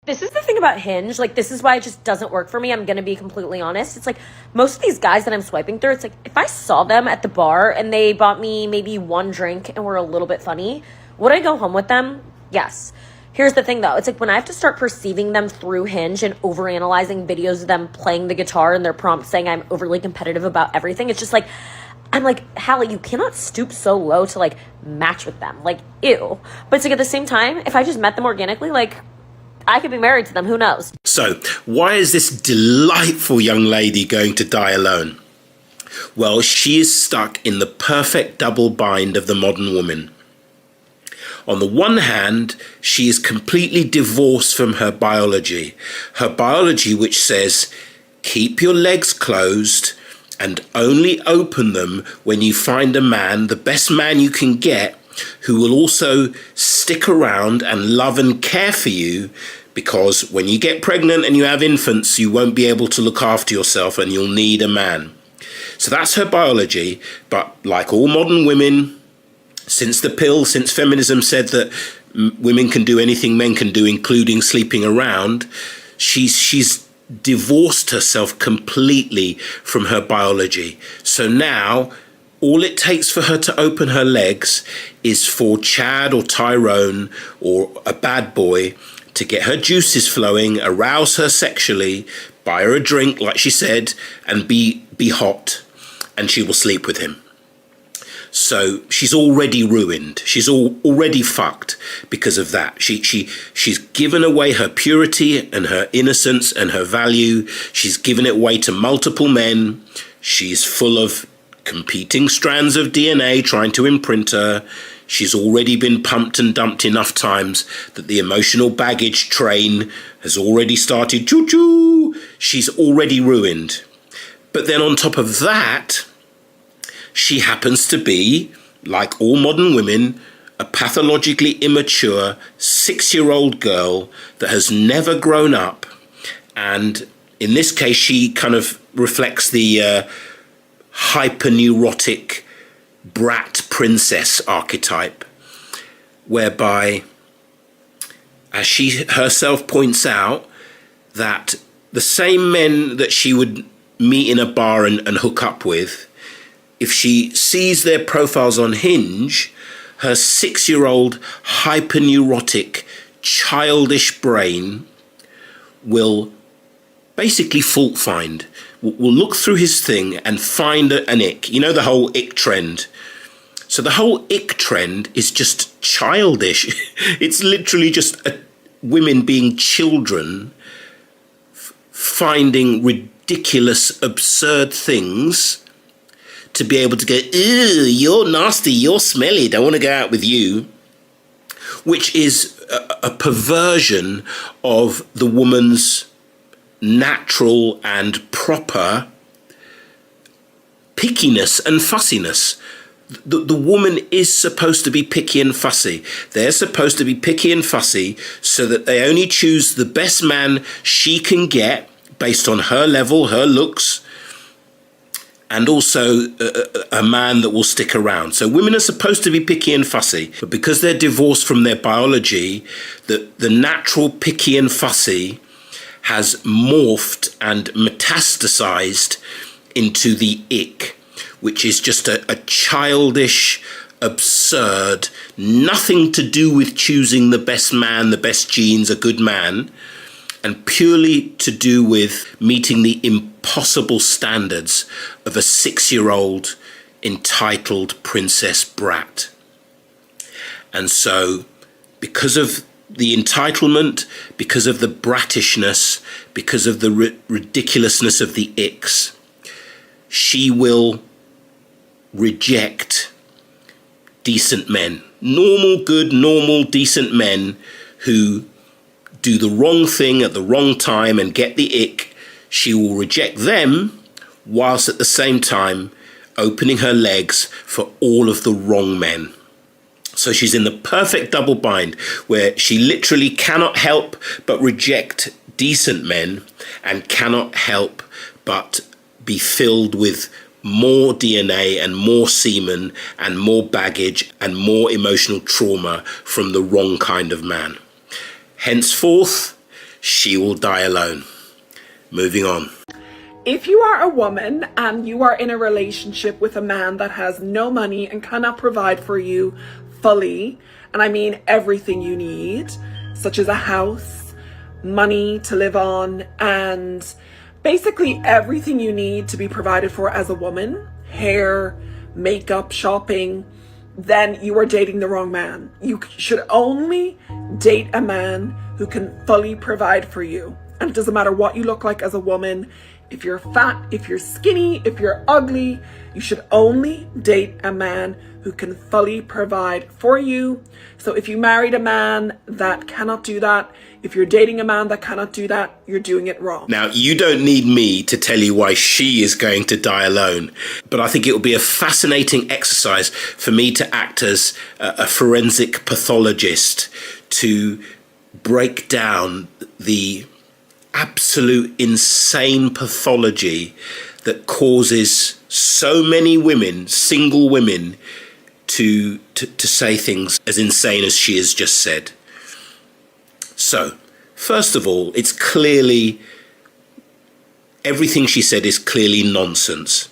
This is the thing about Hinge. Like, this is why it just doesn't work for me. I'm going to be completely honest. It's like most of these guys that I'm swiping through, it's like if I saw them at the bar and they bought me maybe one drink and were a little bit funny, would I go home with them? Yes. Here's the thing, though. It's like when I have to start perceiving them through Hinge and overanalyzing videos of them playing the guitar and their prompts saying I'm overly competitive about everything, it's just like, I'm like, Hallie, you cannot stoop so low to, like, match with them. Like, ew. But it's like at the same time, if I just met them organically, like, I could be married to them. Who knows? So, why is this delightful young lady going to die alone? Well, she is stuck in the perfect double bind of the modern woman. On the one hand, she is completely divorced from her biology which says, keep your legs closed and only open them when you find a man, the best man you can get, who will also stick around and love and care for you, because when you get pregnant and you have infants, you won't be able to look after yourself and you'll need a man. So that's her biology. But like all modern women, since the pill, since feminism said that women can do anything men can do, including sleeping around, she's divorced herself completely from her biology. So now all it takes for her to open her legs is for Chad or Tyrone or a bad boy to get her juices flowing, arouse her sexually, buy her a drink, like she said, and be hot, and she will sleep with him. So she's already ruined. She's already fucked because of that. She's given away her purity and her innocence and her value. She's given it away to multiple men. She's full of competing strands of DNA trying to imprint her. She's already been pumped and dumped enough times that the emotional baggage train has already started choo-choo. She's already ruined. But then on top of that, she happens to be, like all modern women, a pathologically immature 6-year-old girl that has never grown up. And in this case, she kind of reflects the hyper-neurotic brat princess archetype, whereby, as she herself points out, that the same men that she would meet in a bar and hook up with, if she sees their profiles on Hinge, her 6-year-old hyper-neurotic childish brain will basically fault find. Will look through his thing and find an ick. You know, the whole ick trend. So the whole ick trend is just childish. It's literally just women being children finding ridiculous, absurd things to be able to go, ew, you're nasty, you're smelly, don't want to go out with you, which is a perversion of the woman's natural and proper pickiness and fussiness. The woman is supposed to be picky and fussy. They're supposed to be picky and fussy so that they only choose the best man she can get based on her level, her looks, and also a man that will stick around. So women are supposed to be picky and fussy, but because they're divorced from their biology, the natural picky and fussy has morphed and metastasized into the ick, which is just a childish, absurd, nothing to do with choosing the best man, the best genes, a good man, and purely to do with meeting the impossible standards of a 6-year-old entitled princess brat. And so, because of the entitlement, because of the brattishness, because of the ridiculousness of the icks, she will reject decent men. Normal, good, normal, decent men who do the wrong thing at the wrong time and get the ick. She will reject them whilst at the same time opening her legs for all of the wrong men. So she's in the perfect double bind where she literally cannot help but reject decent men and cannot help but be filled with more DNA and more semen and more baggage and more emotional trauma from the wrong kind of man. Henceforth, she will die alone. Moving on. If you are a woman and you are in a relationship with a man that has no money and cannot provide for you fully, and I mean everything you need, such as a house, money to live on, and basically everything you need to be provided for as a woman, hair, makeup, shopping, then you are dating the wrong man. You should only date a man who can fully provide for you. And it doesn't matter what you look like as a woman. If you're fat, if you're skinny, if you're ugly, you should only date a man who can fully provide for you. So if you married a man that cannot do that, if you're dating a man that cannot do that, you're doing it wrong. Now, you don't need me to tell you why she is going to die alone, but I think it will be a fascinating exercise for me to act as a forensic pathologist to break down the absolute insane pathology that causes so many women, single women, to say things as insane as she has just said. So, first of all, it's clearly, everything she said is clearly nonsense.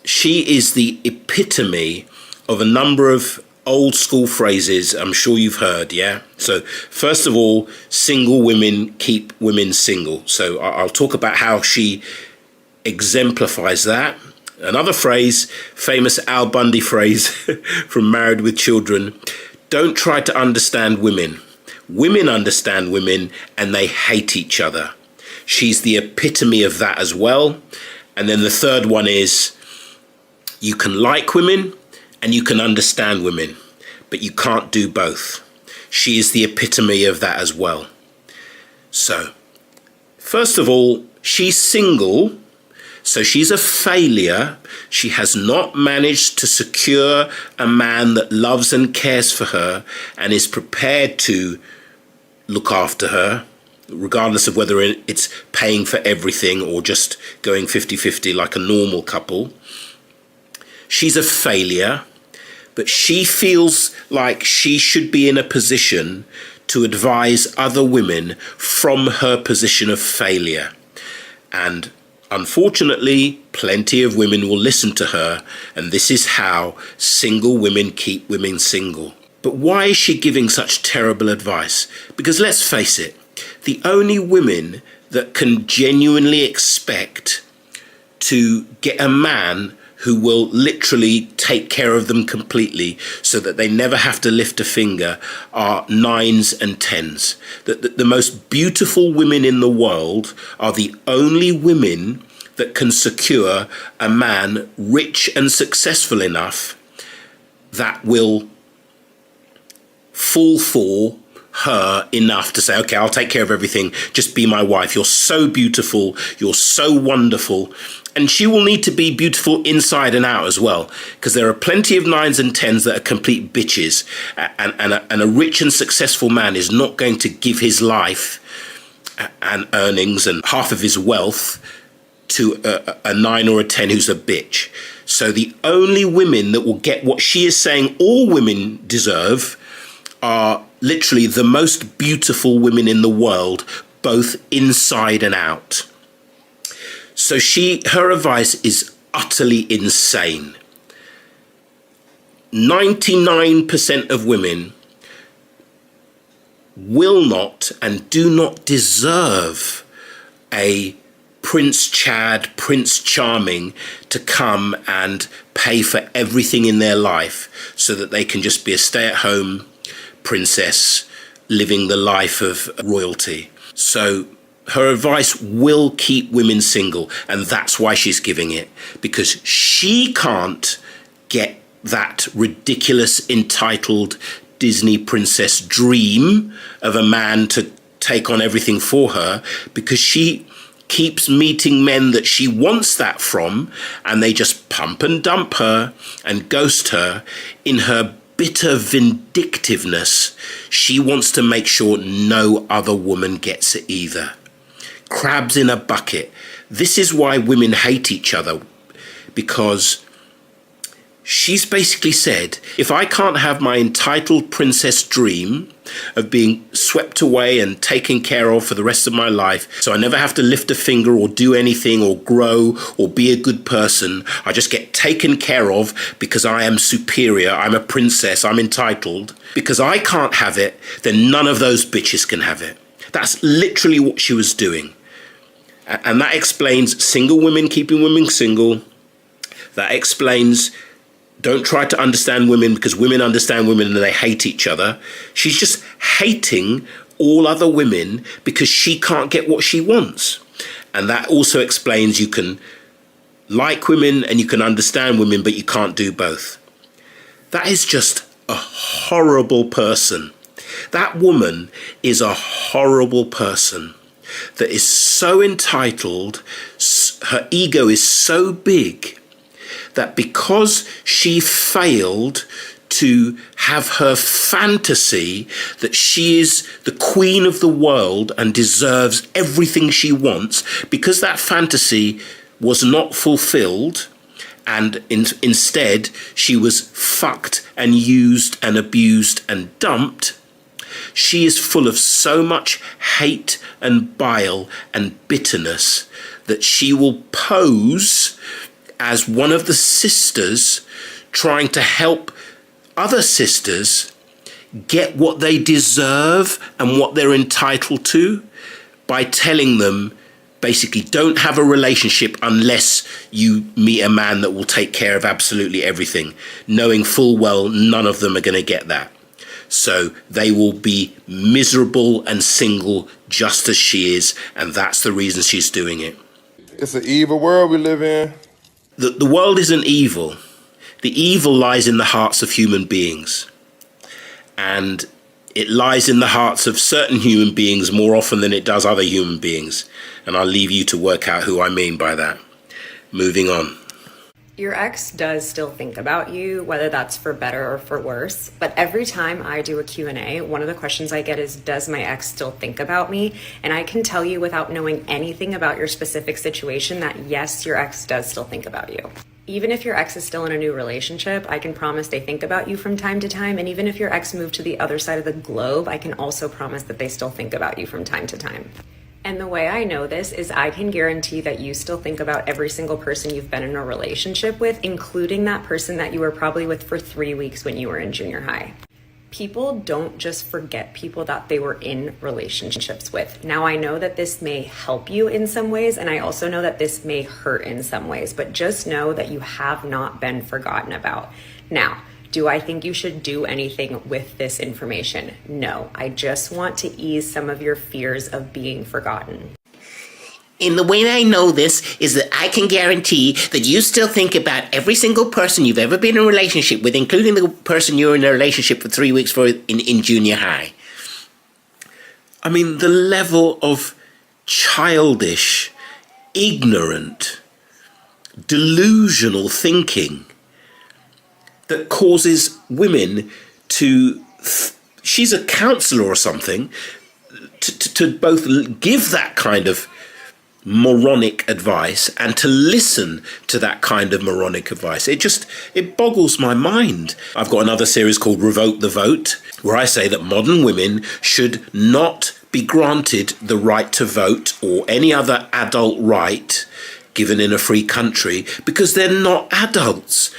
She is the epitome of a number of old school phrases I'm sure you've heard, yeah? So first of all, single women keep women single. So I'll talk about how she exemplifies that. Another phrase, famous Al Bundy phrase from Married with Children, don't try to understand women. Women understand women and they hate each other. She's the epitome of that as well. And then the third one is, you can like women and you can understand women, but you can't do both. She is the epitome of that as well. So, first of all, she's single, so she's a failure. She has not managed to secure a man that loves and cares for her and is prepared to look after her, regardless of whether it's paying for everything or just going 50-50 like a normal couple. She's a failure. But she feels like she should be in a position to advise other women from her position of failure. And unfortunately, plenty of women will listen to her, and this is how single women keep women single. But why is she giving such terrible advice? Because let's face it, the only women that can genuinely expect to get a man who will literally take care of them completely so that they never have to lift a finger are 9s and 10s. The most beautiful women in the world are the only women that can secure a man rich and successful enough that will fall for her enough to say, okay, I'll take care of everything, just be my wife. You're so beautiful, you're so wonderful. And she will need to be beautiful inside and out as well, because there are plenty of 9s and 10s that are complete bitches, and a rich and successful man is not going to give his life and earnings and half of his wealth to a 9 or a 10 who's a bitch. So the only women that will get what she is saying all women deserve are literally the most beautiful women in the world, both inside and out. So her advice is utterly insane. 99% of women will not and do not deserve a Prince Chad, Prince Charming to come and pay for everything in their life so that they can just be a stay-at-home princess living the life of royalty. So her advice will keep women single, and that's why she's giving it, because she can't get that ridiculous, entitled Disney princess dream of a man to take on everything for her, because she keeps meeting men that she wants that from, and they just pump and dump her and ghost her. In her bitter vindictiveness, she wants to make sure no other woman gets it either. Crabs in a bucket. This is why women hate each other, because she's basically said, if I can't have my entitled princess dream of being swept away and taken care of for the rest of my life, so I never have to lift a finger or do anything or grow or be a good person, I just get taken care of because I am superior, I'm a princess, I'm entitled. Because I can't have it, then none of those bitches can have it. That's literally what she was doing. And that explains single women keeping women single. That explains don't try to understand women because women understand women and they hate each other. She's just hating all other women because she can't get what she wants. And that also explains you can like women and you can understand women, but you can't do both. That is just a horrible person. That woman is a horrible person that is so entitled, her ego is so big that because she failed to have her fantasy that she is the queen of the world and deserves everything she wants, because that fantasy was not fulfilled and instead she was fucked and used and abused and dumped, she is full of so much hate and bile and bitterness that she will pose as one of the sisters trying to help other sisters get what they deserve and what they're entitled to by telling them, basically, don't have a relationship unless you meet a man that will take care of absolutely everything, knowing full well none of them are going to get that. So they will be miserable and single just as she is, and that's the reason she's doing it. It's an evil world we live in. The world isn't evil. The evil lies in the hearts of human beings. And it lies in the hearts of certain human beings more often than it does other human beings. And I'll leave you to work out who I mean by that. Moving on. Your ex does still think about you, whether that's for better or for worse. But every time I do a Q&A, one of the questions I get is, does my ex still think about me? And I can tell you without knowing anything about your specific situation that yes, your ex does still think about you. Even if your ex is still in a new relationship, I can promise they think about you from time to time. And even if your ex moved to the other side of the globe, I can also promise that they still think about you from time to time. And the way I know this is I can guarantee that you still think about every single person you've been in a relationship with, including that person that you were probably with for 3 weeks when you were in junior high. People don't just forget people that they were in relationships with. Now, I know that this may help you in some ways, and I also know that this may hurt in some ways, but just know that you have not been forgotten about. Now, do I think you should do anything with this information? No, I just want to ease some of your fears of being forgotten. And the way I know this is that I can guarantee that you still think about every single person you've ever been in a relationship with, including the person you were in a relationship for 3 weeks for in junior high. I mean, the level of childish, ignorant, delusional thinking that causes women to, she's a counselor or something, to both give that kind of moronic advice and to listen to that kind of moronic advice. It boggles my mind. I've got another series called Revoke the Vote, where I say that modern women should not be granted the right to vote or any other adult right given in a free country because they're not adults.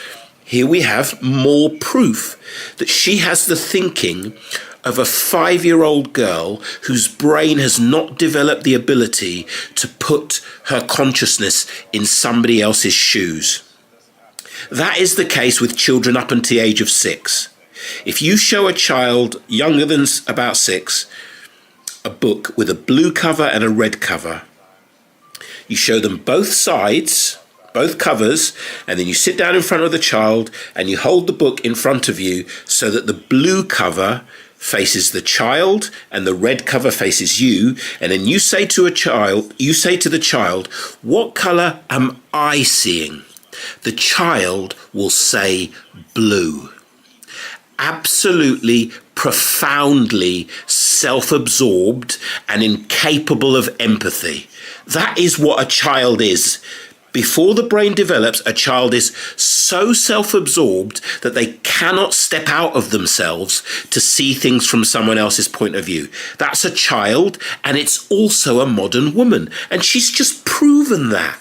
Here we have more proof that she has the thinking of a 5-year-old girl whose brain has not developed the ability to put her consciousness in somebody else's shoes. That is the case with children up until the age of 6. If you show a child younger than about 6 a book with a blue cover and a red cover, you show them both sides, both covers, and then you sit down in front of the child and you hold the book in front of you so that the blue cover faces the child and the red cover faces you, and then you say to the child, what color am I seeing? The child will say blue. Absolutely, profoundly self-absorbed and incapable of empathy. That is what a child is. Before the brain develops, a child is so self-absorbed that they cannot step out of themselves to see things from someone else's point of view. That's a child, and it's also a modern woman. And she's just proven that.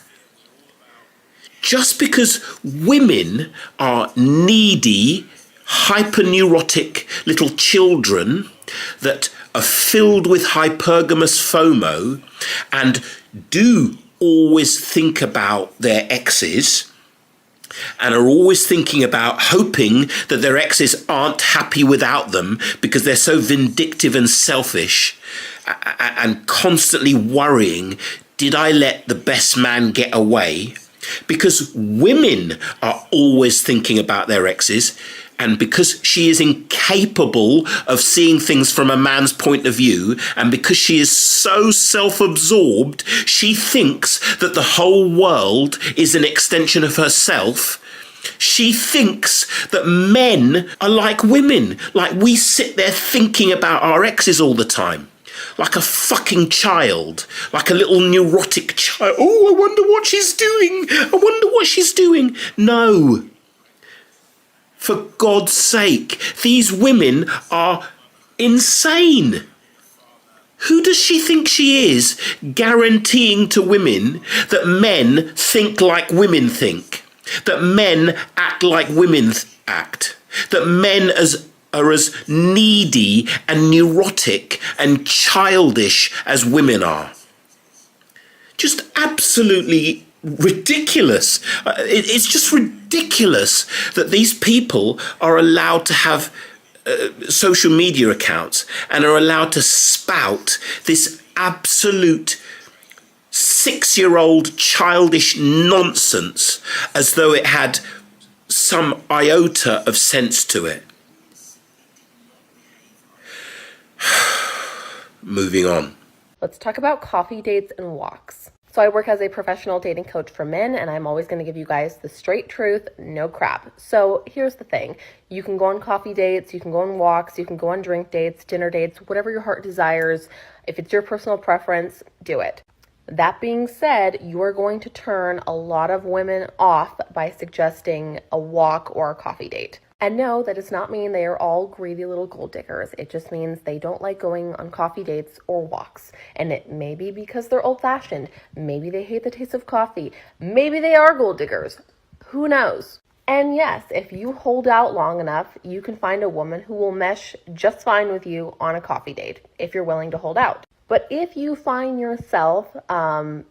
Just because women are needy, hyper-neurotic little children that are filled with hypergamous FOMO and do always think about their exes and are always thinking about hoping that their exes aren't happy without them because they're so vindictive and selfish and constantly worrying, did I let the best man get away? Because women are always thinking about their exes, and because she is incapable of seeing things from a man's point of view, and because she is so self-absorbed, she thinks that the whole world is an extension of herself. She thinks that men are like women, like we sit there thinking about our exes all the time. Like a fucking child, like a little neurotic child. Oh, I wonder what she's doing. I wonder what she's doing. No. For God's sake, these women are insane. Who does she think she is, guaranteeing to women that men think like women think, that men act like women act, that men are as needy and neurotic and childish as women are? Just absolutely ridiculous. It's just ridiculous that these people are allowed to have social media accounts and are allowed to spout this absolute 6-year-old childish nonsense as though it had some iota of sense to it. Moving on. Let's talk about coffee dates and walks. So I work as a professional dating coach for men, and I'm always going to give you guys the straight truth, no crap. So here's the thing. You can go on coffee dates, you can go on walks, you can go on drink dates, dinner dates, whatever your heart desires. If it's your personal preference, do it. That being said, you are going to turn a lot of women off by suggesting a walk or a coffee date. And no, that does not mean they are all greedy little gold diggers. It just means they don't like going on coffee dates or walks. And it may be because they're old-fashioned. Maybe they hate the taste of coffee. Maybe they are gold diggers. Who knows? And yes, if you hold out long enough, you can find a woman who will mesh just fine with you on a coffee date, if you're willing to hold out. But if you find yourself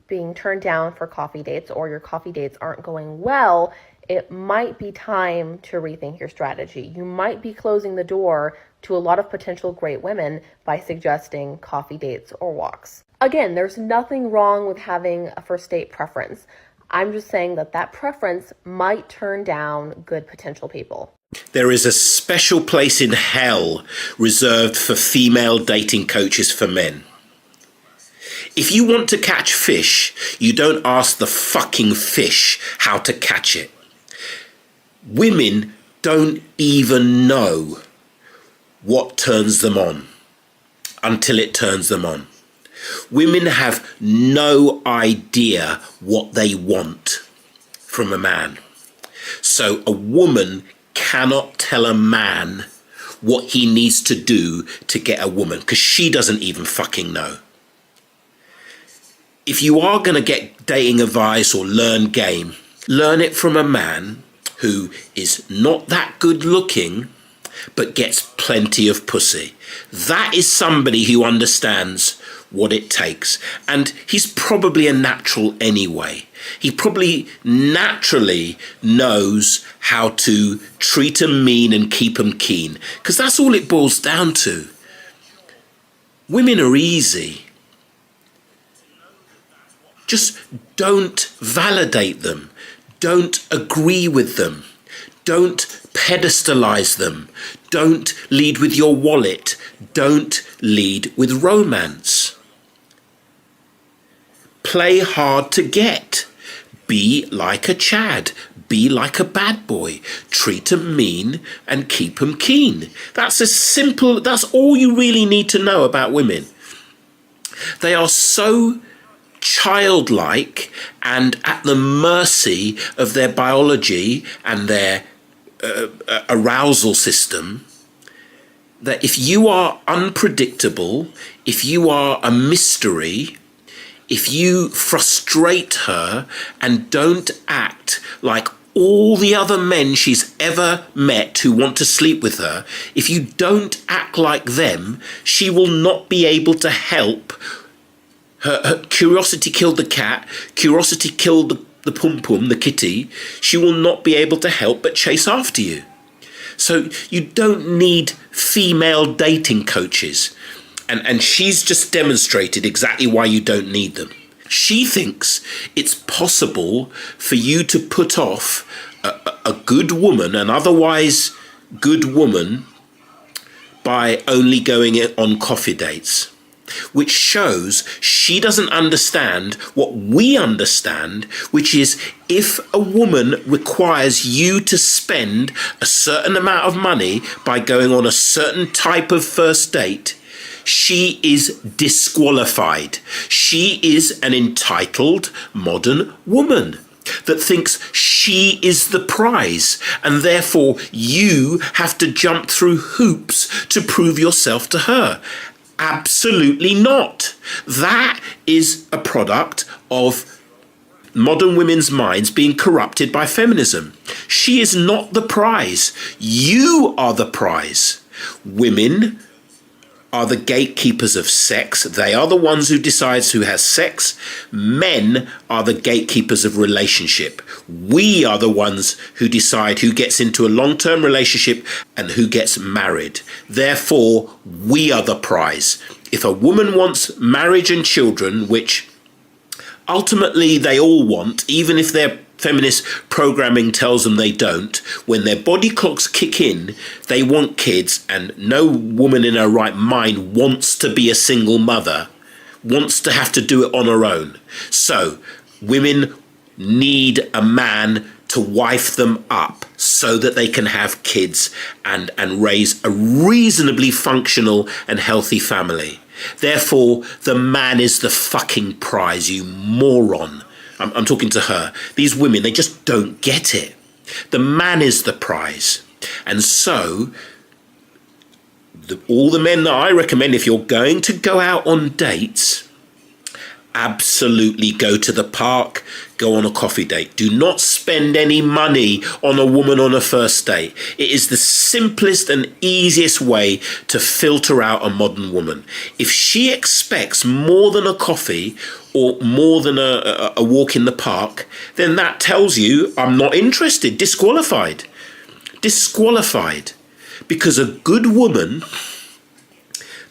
being turned down for coffee dates, or your coffee dates aren't going well, it might be time to rethink your strategy. You might be closing the door to a lot of potential great women by suggesting coffee dates or walks. Again, there's nothing wrong with having a first date preference. I'm just saying that that preference might turn down good potential people. There is a special place in hell reserved for female dating coaches for men. If you want to catch fish, you don't ask the fucking fish how to catch it. Women don't even know what turns them on until it turns them on. Women have no idea what they want from a man. So a woman cannot tell a man what he needs to do to get a woman, because she doesn't even fucking know. If you are going to get dating advice or learn game, learn it from a man who is not that good looking, but gets plenty of pussy. That is somebody who understands what it takes. And he's probably a natural anyway. He probably naturally knows how to treat 'em mean and keep 'em keen, because that's all it boils down to. Women are easy. Just don't validate them. Don't agree with them. Don't pedestalize them. Don't lead with your wallet. Don't lead with romance. Play hard to get. Be like a Chad. Be like a bad boy. Treat 'em mean and keep 'em keen. That's all you really need to know about women. They are so childlike and at the mercy of their biology and their arousal system, that if you are unpredictable, if you are a mystery, if you frustrate her and don't act like all the other men she's ever met who want to sleep with her, if you don't act like them, she will not be able to help. Her curiosity killed the cat, curiosity killed the pum-pum, the kitty. She will not be able to help but chase after you. So you don't need female dating coaches. And she's just demonstrated exactly why you don't need them. She thinks it's possible for you to put off a good woman, an otherwise good woman, by only going on coffee dates, which shows she doesn't understand what we understand, which is if a woman requires you to spend a certain amount of money by going on a certain type of first date, she is disqualified. She is an entitled modern woman that thinks she is the prize, and therefore you have to jump through hoops to prove yourself to her. Absolutely not. That is a product of modern women's minds being corrupted by feminism. She is not the prize. You are the prize. Women are the gatekeepers of sex. They are the ones who decides who has sex. Men are the gatekeepers of relationship. We are the ones who decide who gets into a long-term relationship and who gets married. Therefore, we are the prize. If a woman wants marriage and children, which ultimately they all want, even if their feminist programming tells them they don't, when their body clocks kick in, they want kids, and no woman in her right mind wants to be a single mother, wants to have to do it on her own. So women need a man to wife them up so that they can have kids and raise a reasonably functional and healthy family. Therefore, the man is the fucking prize, you moron. I'm talking to her. These women, they just don't get it. The man is the prize. And so, all the men that I recommend, if you're going to go out on dates, absolutely go to the park, go on a coffee date. Do not spend any money on a woman on a first date. It is the simplest and easiest way to filter out a modern woman. If she expects more than a coffee or more than a walk in the park, then that tells you I'm not interested. Disqualified. Disqualified. Because a good woman,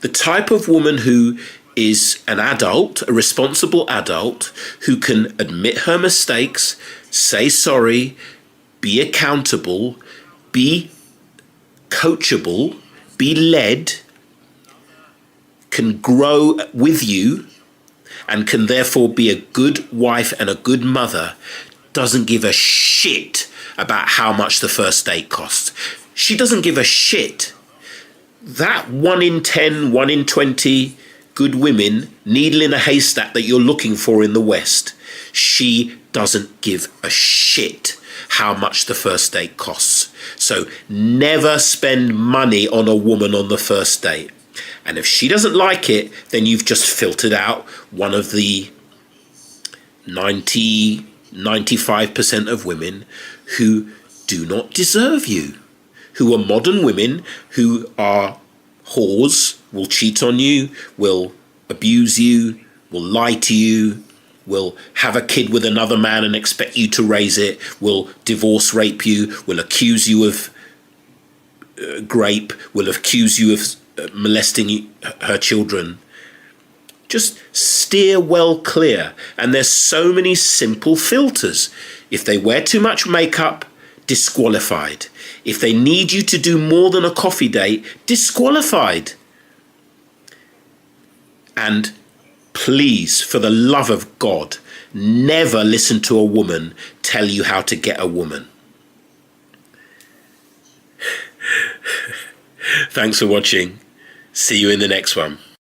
the type of woman who is an adult, a responsible adult, who can admit her mistakes, say sorry, be accountable, be coachable, be led, can grow with you, and can therefore be a good wife and a good mother, doesn't give a shit about how much the first date costs. She doesn't give a shit. That 1 in 10, 1 in 20 good women, needle in a haystack that you're looking for in the West, she doesn't give a shit how much the first date costs. So never spend money on a woman on the first date. And if she doesn't like it, then you've just filtered out one of the 95% of women who do not deserve you, who are modern women, who are whores, will cheat on you, will abuse you, will lie to you, will have a kid with another man and expect you to raise it, will divorce rape you, will accuse you of grape, will accuse you of molesting her children. Just steer well clear. And there's so many simple filters. If they wear too much makeup, disqualified. If they need you to do more than a coffee date, disqualified. And please, for the love of God, never listen to a woman tell you how to get a woman. Thanks for watching. See you in the next one.